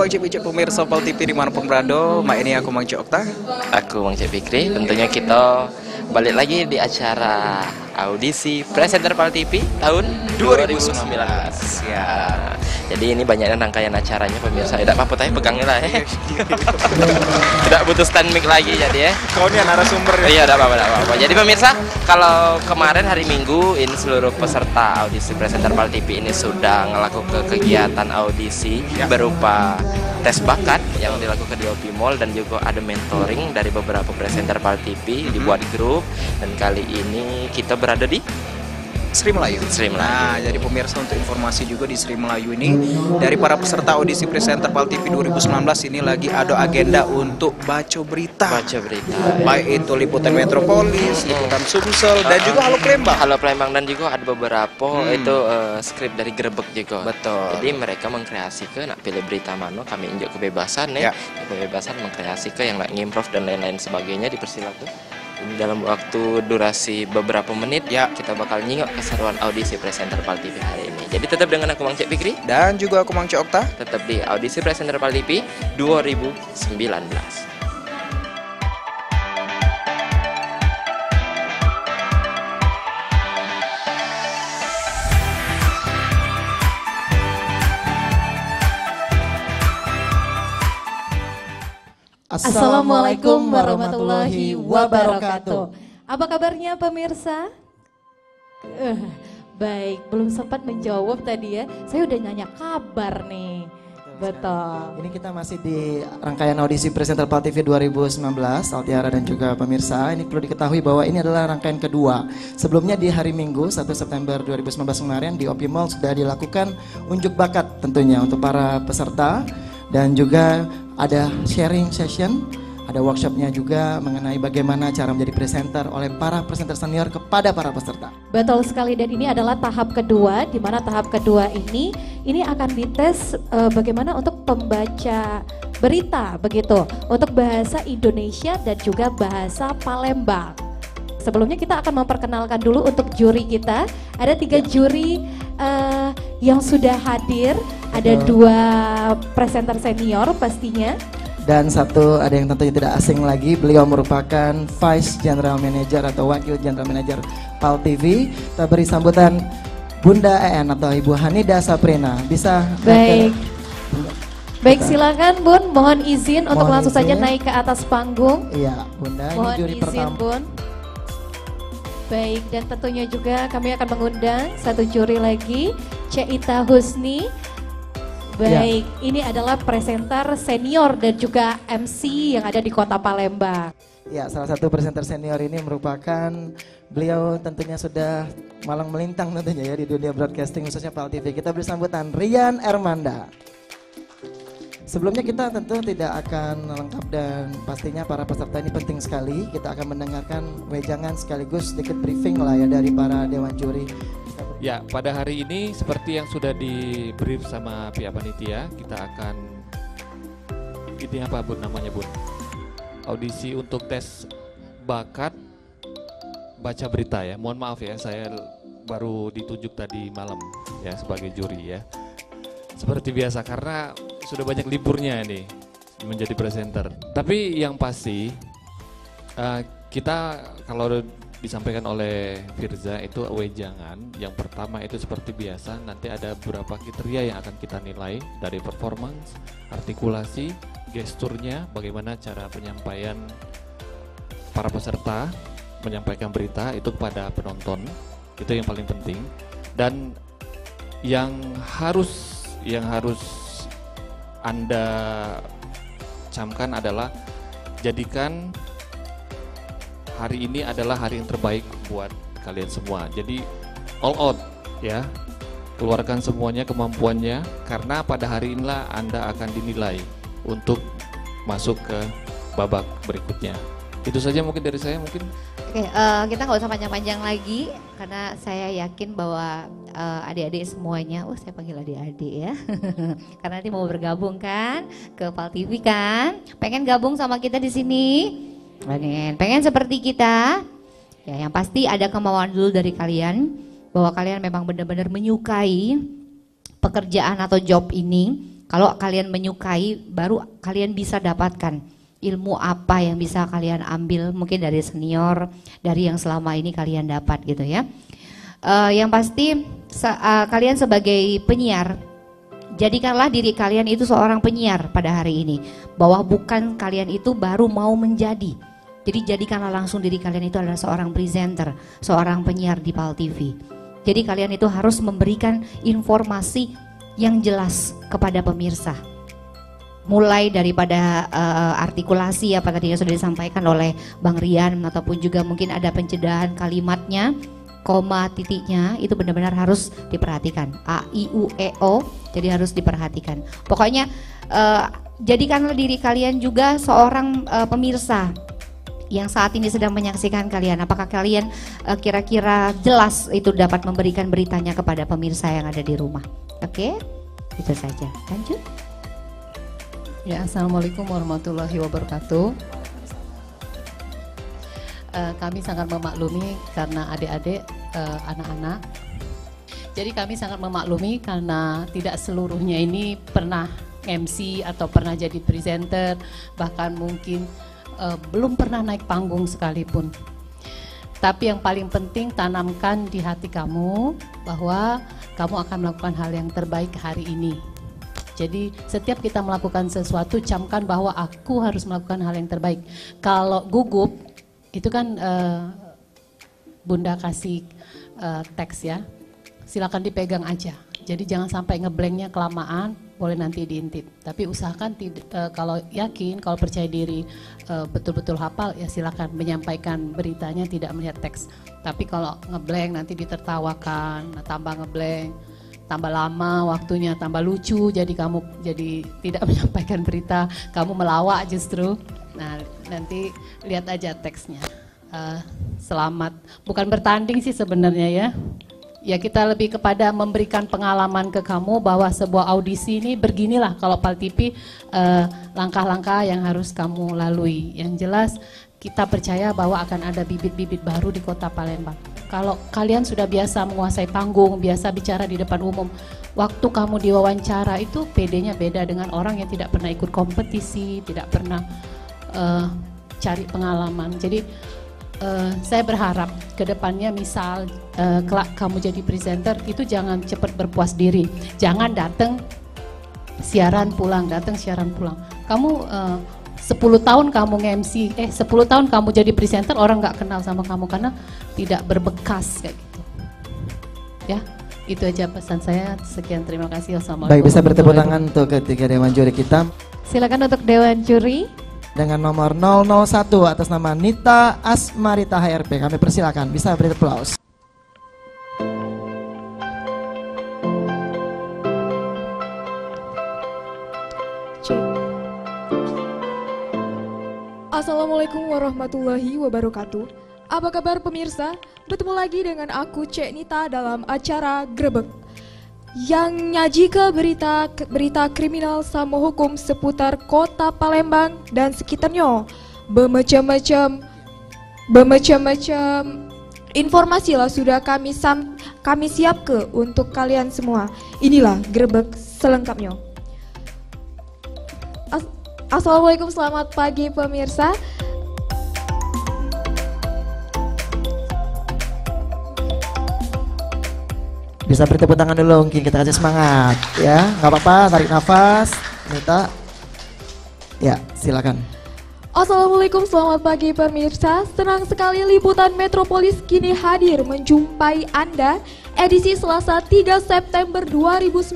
Bang Cik pemirsa Pal TV dimanapun berada. Mak ini aku Mang Cik Okta. Aku Mang Cik Fikri. Tentunya kita balik lagi di acara audisi presenter Pal TV tahun 2019. Ya. Jadi ini banyaknya rangkaian acaranya pemirsa. Tidak apa-apa tapi pegangnya lah ya. Tidak butuh stand mic lagi jadi ya. Kau ini narasumber. Iya, tidak apa-apa. Jadi pemirsa, kalau kemarin hari Minggu ini seluruh peserta audisi presenter Pal TV ini sudah ngelakukan kegiatan audisi berupa tes bakat yang dilakukan di OP Mall dan juga ada mentoring dari beberapa presenter Pal TV dibuat grup, dan kali ini kita berada di Sri Melayu. Nah, jadi pemirsa untuk informasi juga di Sri Melayu ini dari para peserta audisi presenter Pal TV 2019 ini lagi ada agenda untuk baca berita. Baik itu liputan Metropolis, liputan Sumsel dan juga Halo Palembang. Halo Palembang dan juga ada beberapa itu skrip dari Grebek juga. Betul. Jadi mereka mengkreasikan nak pilih berita mana, kami injak kebebasan ya. Kebebasan mengkreasikan yang nak ngimprov dan lain-lain sebagainya, dipersilakan. Ini dalam waktu durasi beberapa menit kita bakal nyingok keseruan audisi presenter Pal TV hari ini. Jadi tetap dengan aku Mang Cik Fikri dan juga aku Mang Cik Okta. Tetap di audisi presenter Pal TV 2019. Assalamualaikum warahmatullahi wabarakatuh. Apa kabarnya pemirsa? Baik, belum sempat menjawab tadi ya. Saya udah nanya kabar nih. Betul. Ini kita masih di rangkaian audisi presenter Pal TV 2019, Altiara dan juga pemirsa. Ini perlu diketahui bahwa ini adalah rangkaian kedua. Sebelumnya di hari Minggu 1 September 2019 kemarin di OP Mall sudah dilakukan unjuk bakat tentunya untuk para peserta. Dan juga ada sharing session, ada workshopnya juga mengenai bagaimana cara menjadi presenter oleh para presenter senior kepada para peserta. Betul sekali, dan ini adalah tahap kedua, di mana tahap kedua ini akan dites bagaimana untuk pembaca berita begitu, untuk bahasa Indonesia dan juga bahasa Palembang. Sebelumnya kita akan memperkenalkan dulu untuk juri kita. Ada 3 juri yang sudah hadir. Ada 2 presenter senior pastinya. Dan satu ada yang tentunya tidak asing lagi. Beliau merupakan Vice General Manager atau Wakil General Manager Pal TV. Kita beri sambutan Bunda EN atau Ibu Hanida Saprina. Bisa? Baik, silakan Bun. Mohon izin untuk langsung saja naik ke atas panggung. Iya, Bunda. Mohon ini juri izin pertama. Bun. Baik, dan tentunya juga kami akan mengundang satu juri lagi, Ceita Husni. Baik, ini adalah presenter senior dan juga MC yang ada di Kota Palembang. Ya, salah satu presenter senior ini merupakan beliau tentunya sudah malang melintang tentunya ya di dunia broadcasting khususnya Pal TV. Kita beri sambutan Rian Ermanda. Sebelumnya kita tentu tidak akan lengkap dan pastinya para peserta ini penting sekali. Kita akan mendengarkan wejangan sekaligus sedikit briefing lah ya dari para dewan juri. Ya, pada hari ini seperti yang sudah di brief sama pihak panitia, kita akan ini apa Bun namanya Bun? Audisi untuk tes bakat baca berita ya. Mohon maaf ya, saya baru ditunjuk tadi malam ya sebagai juri ya. Seperti biasa karena sudah banyak liburnya nih menjadi presenter. Tapi yang pasti kita kalau disampaikan oleh Firza itu wejangan. Yang pertama itu seperti biasa nanti ada beberapa kriteria yang akan kita nilai dari performance, artikulasi, gesturnya, bagaimana cara penyampaian para peserta menyampaikan berita itu kepada penonton, itu yang paling penting. Dan yang harus Anda camkan adalah jadikan hari ini adalah hari yang terbaik buat kalian semua. Jadi all out ya, keluarkan semuanya kemampuannya karena pada hari inilah Anda akan dinilai untuk masuk ke babak berikutnya. Itu saja mungkin dari saya mungkin. Oke, kita nggak usah panjang-panjang lagi karena saya yakin bahwa adik-adik semuanya, saya panggil adik-adik ya, karena nanti mau bergabung kan ke Pal TV kan, pengen gabung sama kita di sini. Pengen seperti kita, ya yang pasti ada kemauan dulu dari kalian bahwa kalian memang benar-benar menyukai pekerjaan atau job ini. Kalau kalian menyukai, baru kalian bisa dapatkan ilmu apa yang bisa kalian ambil mungkin dari senior, dari yang selama ini kalian dapat gitu ya. Yang pasti kalian sebagai penyiar, jadikanlah diri kalian itu seorang penyiar pada hari ini, bahwa bukan kalian itu baru mau menjadi. Jadi jadikanlah langsung diri kalian itu adalah seorang presenter, seorang penyiar di PAL TV. Jadi kalian itu harus memberikan informasi yang jelas kepada pemirsa. Mulai daripada artikulasi apa tadi yang sudah disampaikan oleh Bang Rian, ataupun juga mungkin ada pencedahan kalimatnya, koma titiknya itu benar-benar harus diperhatikan. A, I, U, E, O, jadi harus diperhatikan. Pokoknya jadikanlah diri kalian juga seorang pemirsa yang saat ini sedang menyaksikan kalian. Apakah kalian kira-kira jelas itu dapat memberikan beritanya kepada pemirsa yang ada di rumah? Oke, itu saja. Lanjut. Ya, Assalamualaikum warahmatullahi wabarakatuh. Kami sangat memaklumi karena adik-adik, anak-anak. Jadi kami sangat memaklumi karena tidak seluruhnya ini pernah MC atau pernah jadi presenter, bahkan mungkin belum pernah naik panggung sekalipun. Tapi yang paling penting, tanamkan di hati kamu bahwa kamu akan melakukan hal yang terbaik hari ini. Jadi setiap kita melakukan sesuatu, camkan bahwa aku harus melakukan hal yang terbaik. Kalau gugup, itu kan Bunda kasih teks ya, silakan dipegang aja. Jadi jangan sampai ngeblanknya kelamaan, boleh nanti diintip. Tapi usahakan kalau yakin, kalau percaya diri, betul-betul hafal, ya silakan menyampaikan beritanya tidak melihat teks. Tapi kalau ngeblank nanti ditertawakan, tambah ngeblank, tambah lama waktunya, tambah lucu, jadi kamu jadi tidak menyampaikan berita, kamu melawak justru. Nah, nanti lihat aja teksnya. Selamat, bukan bertanding sih sebenarnya ya. Ya kita lebih kepada memberikan pengalaman ke kamu bahwa sebuah audisi ini beginilah kalau PAL TV, langkah-langkah yang harus kamu lalui. Yang jelas kita percaya bahwa akan ada bibit-bibit baru di Kota Palembang. Kalau kalian sudah biasa menguasai panggung, biasa bicara di depan umum, waktu kamu diwawancara itu PD-nya beda dengan orang yang tidak pernah ikut kompetisi, tidak pernah cari pengalaman. Jadi saya berharap ke depannya misal kelak kamu jadi presenter, itu jangan cepat berpuas diri. Jangan datang siaran pulang, datang siaran pulang. Kamu 10 tahun kamu nge-MC, 10 tahun kamu jadi presenter, orang nggak kenal sama kamu karena tidak berbekas kayak gitu. Ya, itu aja pesan saya. Sekian, terima kasih. Wassalamualaikum. Baik, bisa bertepuk tangan untuk ketiga dewan juri kita. Silakan untuk dewan juri. Dengan nomor 001 atas nama Nita Asmarita HRP, kami persilakan, bisa beri aplaus. Assalamualaikum warahmatullahi wabarakatuh. Apa kabar pemirsa? Bertemu lagi dengan aku Cek Nita dalam acara Grebek yang nyaji ke berita kriminal sama hukum seputar Kota Palembang dan sekitarnya. Bermacam-macam informasi lah sudah kami siap ke untuk kalian semua. Inilah Grebek selengkapnya. Assalamualaikum, selamat pagi pemirsa. Bisa beri tepuk tangan dulu, mungkin kita kasih semangat ya, nggak apa-apa, tarik nafas, Nita. Ya, silakan. Assalamualaikum, selamat pagi pemirsa. Senang sekali liputan Metropolis kini hadir menjumpai Anda edisi Selasa 3 September 2019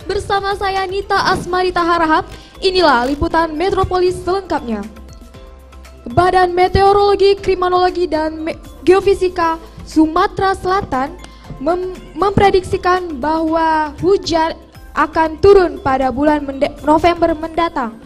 bersama saya Nita Asmarita Harahap. Inilah liputan Metropolis selengkapnya. Badan Meteorologi, Klimatologi, dan Geofisika Sumatera Selatan memprediksikan bahwa hujan akan turun pada bulan November mendatang.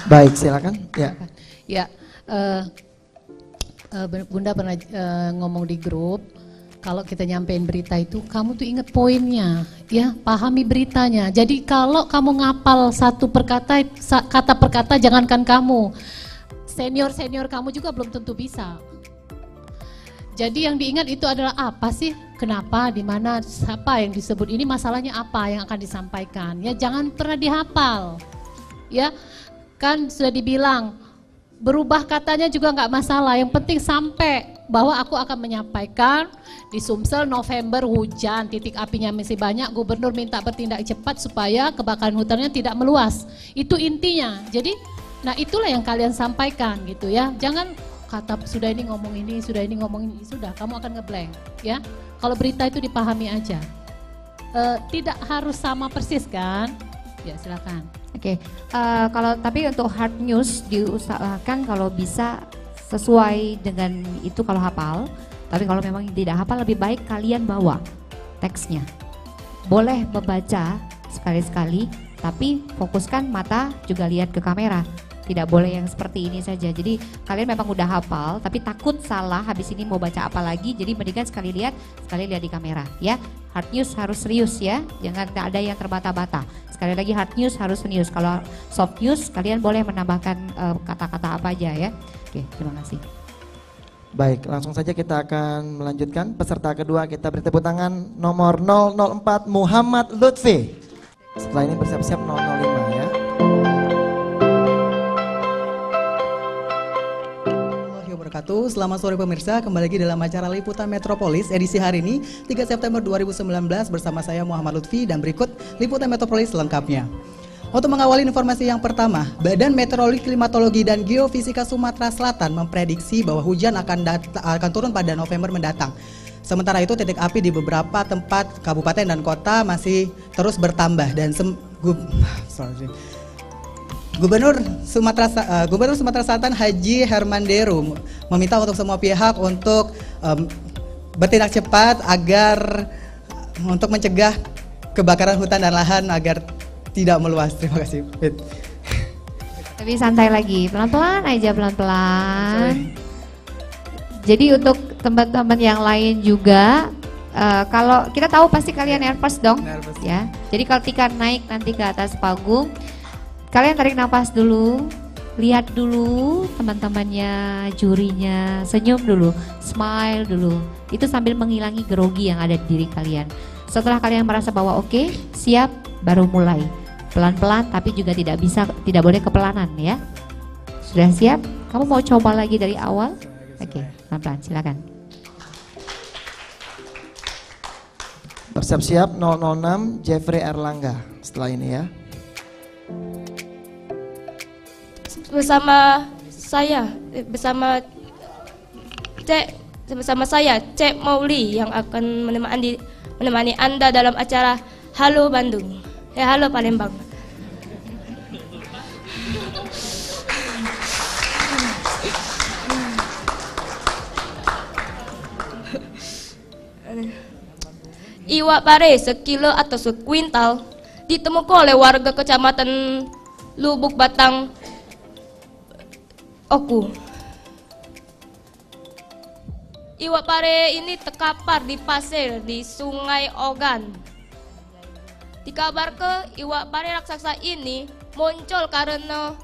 Baik, silakan. Ya. Ya, Bunda pernah ngomong di grup, kalau kita nyampein berita itu, kamu tuh inget poinnya, ya, pahami beritanya. Jadi kalau kamu ngapal satu kata per kata, jangankan kamu, senior kamu juga belum tentu bisa. Jadi yang diingat itu adalah apa sih, kenapa, di mana, siapa yang disebut, ini masalahnya apa yang akan disampaikan. Ya jangan pernah dihafal. Ya kan sudah dibilang berubah katanya juga nggak masalah. Yang penting sampai bahwa aku akan menyampaikan di Sumsel November hujan, titik apinya masih banyak, gubernur minta bertindak cepat supaya kebakaran hutannya tidak meluas. Itu intinya. Jadi, nah itulah yang kalian sampaikan gitu ya. Jangan kata sudah ini ngomong ini, sudah ini ngomong ini, sudah kamu akan ngeblank ya. Kalau berita itu dipahami aja. Tidak harus sama persis kan? Ya silakan. Oke, kalau tapi untuk hard news diusahakan kalau bisa sesuai dengan itu kalau hafal. Tapi kalau memang tidak hafal lebih baik kalian bawa teksnya. Boleh membaca sekali-sekali, tapi fokuskan mata juga lihat ke kamera. Tidak boleh yang seperti ini saja. Jadi kalian memang udah hafal, tapi takut salah habis ini mau baca apa lagi. Jadi mendingan sekali lihat di kamera ya. Hard news harus serius ya, jangan ada yang terbata-bata. Sekali lagi hard news harus serius. Kalau soft news kalian boleh menambahkan kata-kata apa aja ya. Oke, terima kasih. Baik, langsung saja kita akan melanjutkan. Peserta kedua kita beri tepuk tangan nomor 004 Muhammad Lutfi. Setelah ini bersiap-siap 005 ya. Selamat sore pemirsa, kembali lagi dalam acara Liputan Metropolis edisi hari ini 3 September 2019 bersama saya Muhammad Lutfi dan berikut Liputan Metropolis lengkapnya. Untuk mengawali informasi yang pertama, Badan Meteorologi, Klimatologi dan Geofisika Sumatera Selatan memprediksi bahwa hujan akan turun pada November mendatang. Sementara itu titik api di beberapa tempat kabupaten dan kota masih terus bertambah dan Gubernur Sumatera Selatan Haji Herman Deru meminta untuk semua pihak untuk bertindak cepat agar untuk mencegah kebakaran hutan dan lahan agar tidak meluas. Terima kasih. Tapi santai lagi, pelan-pelan aja, pelan-pelan. Jadi untuk teman-teman yang lain juga, kalau kita tahu pasti kalian nervous dong, ya. Jadi ketika naik nanti ke atas panggung, kalian tarik nafas dulu, lihat dulu teman-temannya, jurinya, senyum dulu, smile dulu. Itu sambil menghilangi grogi yang ada di diri kalian. Setelah kalian merasa bahwa oke, siap, baru mulai. Pelan-pelan tapi juga tidak boleh kepelanan ya. Sudah siap? Kamu mau coba lagi dari awal? Oke, pelan-pelan, silakan. Bersiap-siap 006 Jeffrey Erlangga setelah ini ya. Bersama saya Cek Mauli yang akan menemani Anda dalam acara Halo Bandung. Halo Palembang. Iwak pare sekilo atau sekuintal ditemukan oleh warga kecamatan Lubuk Batang Oku. Iwak pare ini terkapar di pasir di Sungai Ogan. Dikabarkan iwak pare raksasa ini muncul karena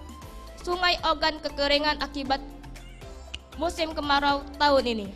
Sungai Ogan kekeringan akibat musim kemarau tahun ini.